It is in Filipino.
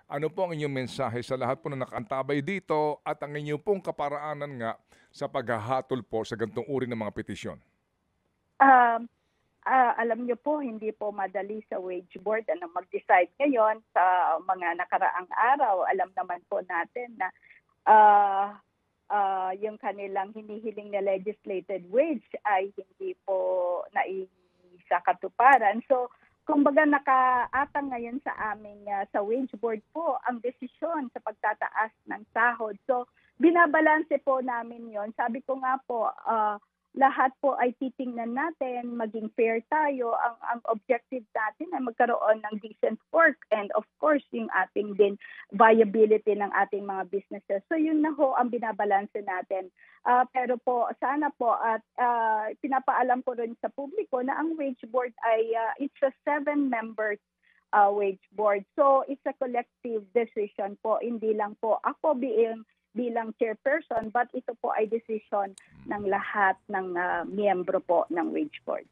Ano po ang inyong mensahe sa lahat po na nakaantabay dito at ang inyong pong kaparaanan nga sa paghahatol po sa ganitong uri ng mga petisyon? Um, Alam niyo po hindi po madali sa wage board ano mag-decide ngayon sa mga nakaraang araw. Alam naman po natin na ah, yung kanilang hinihiling na legislated wage ay hindi po naisakatuparan. So, kumbaga nakaatang ngayon sa aming sa wage board po ang desisyon sa pagtataas ng sahod. So, binabalanse po namin 'yon. Sabi ko nga po, lahat po ay titingnan natin, maging fair tayo. Ang objective natin ay magkaroon ng decent work and of course yung ating din viability ng ating mga businesses. So yun na ho ang binabalanse natin. Pero po sana po at pinapaalam ko rin sa publiko na ang wage board ay it's a 7 members wage board. So it's a collective decision po, hindi lang po ako bilang chairperson, but ito po ay decision ng lahat ng miyembro po ng wage board.